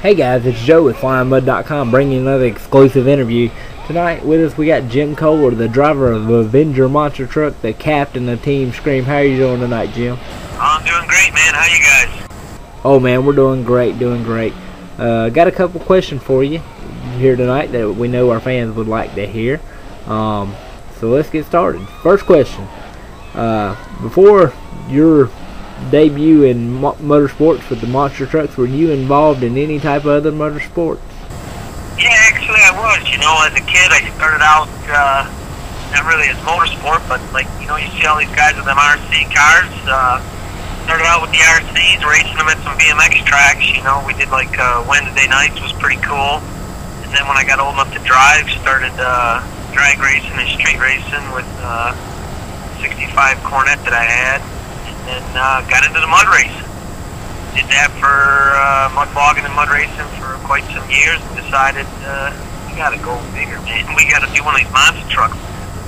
Hey guys, it's Joe with FlyingMud.com bringing you another exclusive interview. Tonight with us we got Jim Kohler, the driver of the Avenger monster truck, the captain of Team Scream. How are you doing tonight, Jim? I'm doing great, man. How you guys? Oh man, we're doing great, got a couple questions for you here tonight that we know our fans would like to hear. So let's get started. First question. Before your debut in motorsports with the monster trucks, were you involved in any type of other motorsports? Yeah, actually I was. You know, as a kid I started out not really as motorsport, but like, you know, you see all these guys with them RC cars. Started out with the RCs, racing them at some BMX tracks. You know, we did like Wednesday nights was pretty cool. And then when I got old enough to drive, started drag racing and street racing with 65 Cornet that I had. And got into the mud racing. Did that for mud bogging and mud racing for quite some years, and decided we gotta go bigger, man. We gotta do one of these monster trucks.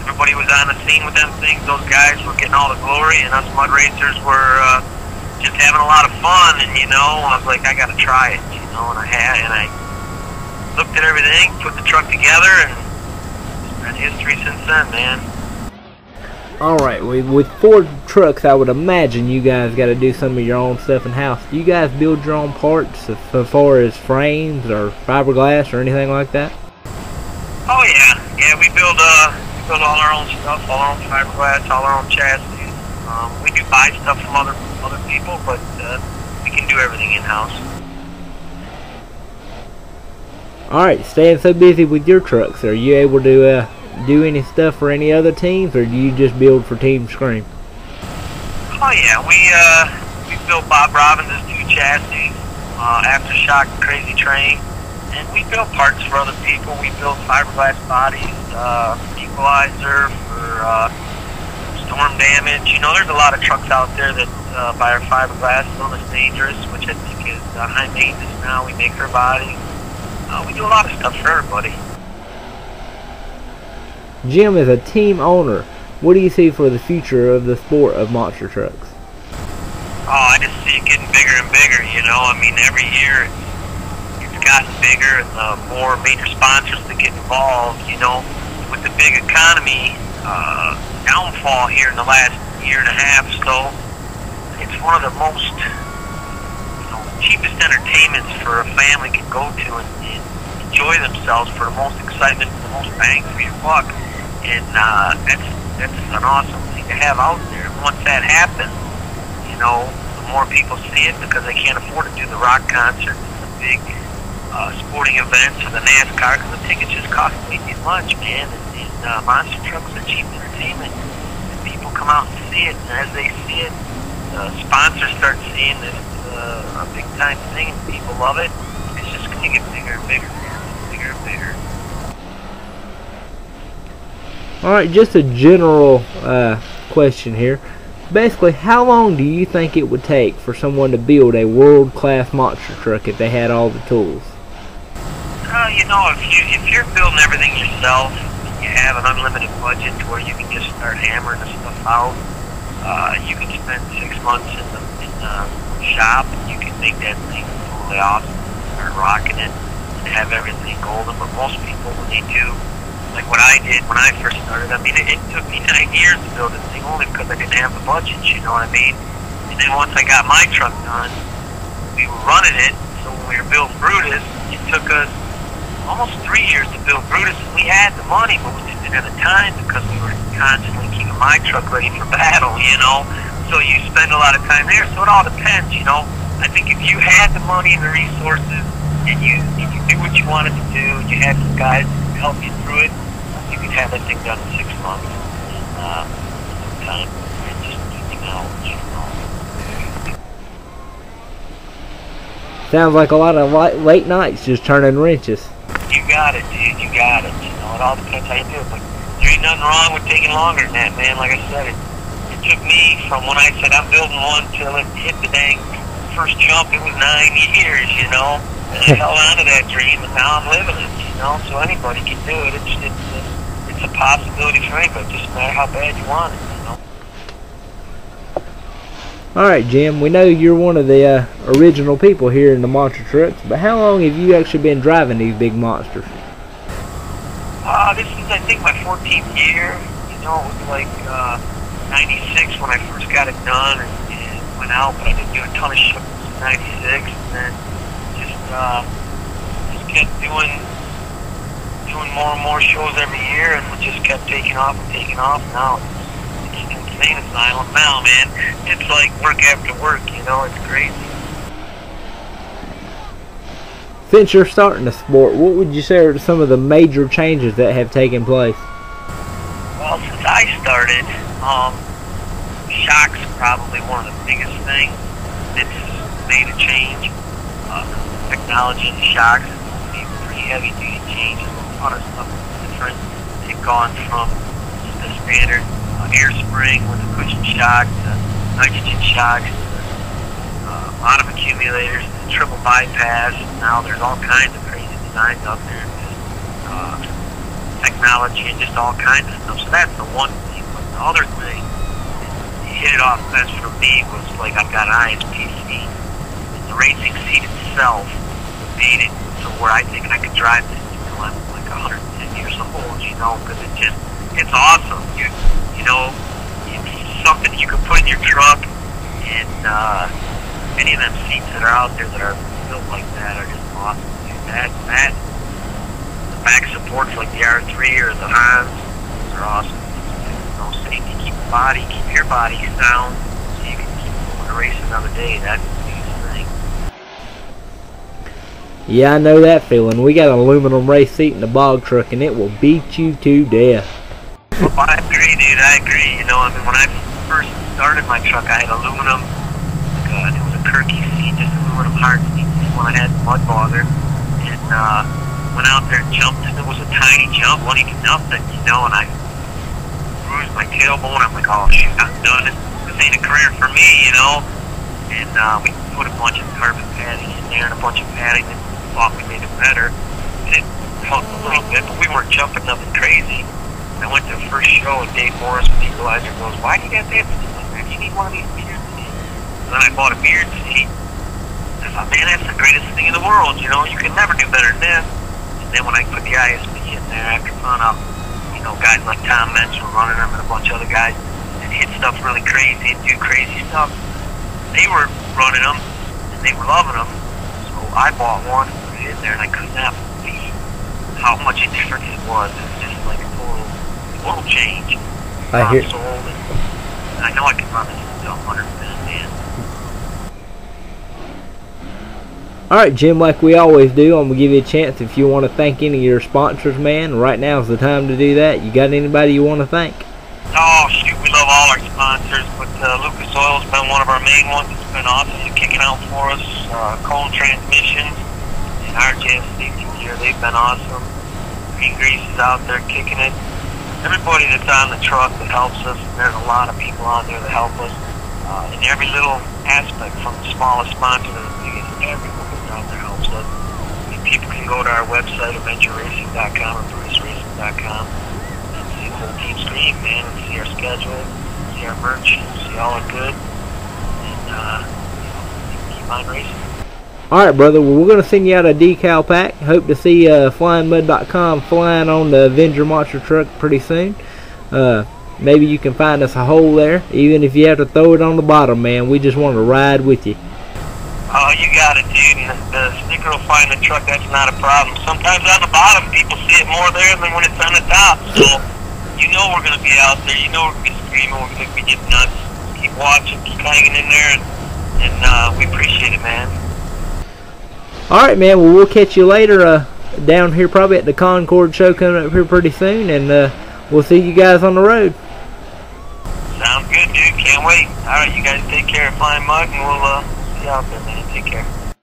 Everybody was on the scene with them things. Those guys were getting all the glory, and us mud racers were just having a lot of fun. And you know, I was like, I gotta try it, you know. And I looked at everything, put the truck together, and it's been history since then, man. Alright, with Ford trucks, I would imagine you guys got to do some of your own stuff in-house. Do you guys build your own parts as far as frames or fiberglass or anything like that? Oh yeah, we build all our own stuff, all our own fiberglass, all our own chassis. We do buy stuff from other people, but we can do everything in-house. Alright, staying so busy with your trucks, are you able to do any stuff for any other teams, or do you just build for Team Scream? Oh yeah, we built Bob Robbins' 2 chassis, Aftershock Crazy Train, and we built parts for other people. We built fiberglass bodies, equalizer for storm damage. You know, there's a lot of trucks out there that buy our fiberglass, known as Dangerous, which I think is high maintenance now. We make her body. We do a lot of stuff for everybody. Jim, as a team owner, what do you see for the future of the sport of monster trucks? Oh, I just see it getting bigger and bigger, you know. I mean, every year it's gotten bigger, and the more major sponsors that get involved, you know. With the big economy downfall here in the last year and a half, so it's one of the most, you know, cheapest entertainments for a family can go to and enjoy themselves for the most excitement, the most bang for your buck. And that's an awesome thing to have out there. And once that happens, you know, the more people see it, because they can't afford to do the rock concerts and the big sporting events or the NASCAR, because the tickets just cost way too much, man. And monster trucks are cheap entertainment. And people come out and see it, and as they see it, sponsors start seeing this a big time thing, and people love it. It's just going to get bigger and bigger, man. Bigger and bigger. Alright, just a general question here. Basically, how long do you think it would take for someone to build a world-class monster truck if they had all the tools? You know, if you're building everything yourself, you have an unlimited budget to where you can just start hammering the stuff out. You can spend 6 months in the shop, and you can make that thing totally awesome, start rocking it, and have everything golden. But most people, when they do, like what I did when I first started, I mean, it took me 9 years to build this thing, only because I didn't have the budget, you know what I mean? And then once I got my truck done, we were running it, so when we were building Brutus, it took us almost 3 years to build Brutus, and we had the money, but we just didn't have the time, because we were constantly keeping my truck ready for battle, you know? So you spend a lot of time there, so it all depends, you know? I think if you had the money and the resources, and you knew what you wanted to do, and you had some guys help you through it, you could have that thing done in 6 months. And time, and just keeping out, you know. Sounds like a lot of late nights just turning wrenches. You got it, dude. You got it. You know, it all depends how you do it. But there ain't nothing wrong with taking longer than that, man. Like I said, it took me from when I said I'm building one till it hit the dang first jump, it was 9 years, you know. And I held on to that dream, and now I'm living it, you know. So anybody can do it. It's a possibility for anybody. It doesn't matter how bad you want it, you know. Alright, Jim, we know you're one of the original people here in the monster trucks, but how long have you actually been driving these big monsters? This is, I think, my 14th year. You know, it was like 96 when I first got it done and went out, but I didn't do a ton of shows in 96, and then just kept doing more and more shows every year, and it just kept taking off and taking off. Now it's an insane asylum now, man. It's like work after work, you know, it's crazy. Since you're starting the sport, what would you say are some of the major changes that have taken place? Well, since I started, shocks probably one of the biggest things that's made a change. Technology in the shocks is pretty heavy duty changes. A lot of stuff is different. They've gone from just a standard air spring with a cushion shock to nitrogen shocks, bottom accumulators, triple bypass. Now there's all kinds of crazy designs out there. Technology and just all kinds of stuff. So that's the one thing. But the other thing, hit it off best for me, was like I've got an ISP seat. And the racing seat itself made it to where I think I could drive this until I'm like 110 years old, you know, because it's awesome. You know, it's something you can put in your truck, and any of them seats that are out there that are built like that are just awesome. Dude, that the back supports like the R3 or the Hans are awesome. You know, safety, keep your body sound, so you can keep going to race another day. That's the biggest thing. Yeah, I know that feeling. We got an aluminum race seat in the bog truck, and it will beat you to death. Well, I agree, dude. I agree. You know, I mean, when I first started my truck, I had aluminum. It was a Kirky seat, just aluminum hard seat. When I had mud bother, and went out there and jumped, and it was a tiny jump, wasn't even nothing, you know. And I bruised my tailbone. I'm like, oh shoot, I'm done. This ain't a career for me, you know. And we put a bunch of carbon padding in there and a bunch of padding that thought we made it better. And it helped a little bit, but we weren't jumping nothing crazy. I went to the first show, and Dave Morris, the equalizer, goes, "Why do you got that seat like that? You need one of these beard seats." And then I bought a beard seat. I thought, man, that's the greatest thing in the world, you know. You can never do better than this. And then when I put the ISP in there, after found out, you know, guys like Tom Metz were running them and a bunch of other guys and hit stuff really crazy and do crazy stuff, they were running them and they were loving them. So I bought one and put it in there, and I could not believe how much a difference it was. It was just like a total change. I'm sold, and I know I can run this until 100%, man. Alright, Jim, like we always do, I'm going to give you a chance if you want to thank any of your sponsors, man. Right now is the time to do that. You got anybody you want to thank? Oh, shoot, we love all our sponsors, but Lucas Oil's been one of our main ones. It's been awesome kicking out for us. Cone Transmissions and RJS Safety Gear, they've been awesome. Green Grease is out there kicking it. Everybody that's on the truck that helps us, there's a lot of people on there that help us in every little aspect, from the smallest sponsor to the biggest. Everyone out there helps us. I mean, people can go to our website, AdventureRacing.com or BruceRacing.com, and see the whole team screen, man, and see our schedule, see our merch, see all our good, and you know, keep on racing. Alright, brother, well, we're going to send you out a decal pack. Hope to see FlyingMud.com flying on the Avenger monster truck pretty soon. Maybe you can find us a hole there, even if you have to throw it on the bottom, man. We just want to ride with you. Oh, you got it, dude. And the sticker will find the truck. That's not a problem. Sometimes on the bottom, people see it more there than when it's on the top. So, you know we're going to be out there. You know we're going to be screaming. We're going to be getting nuts. Keep watching. Keep hanging in there. And we appreciate it, man. Alright, man. Well, we'll catch you later down here probably at the Concord show coming up here pretty soon. And we'll see you guys on the road. Sounds good, dude. Can't wait. Alright, you guys take care of Flying Mud, and we'll see you out there, man. Take care.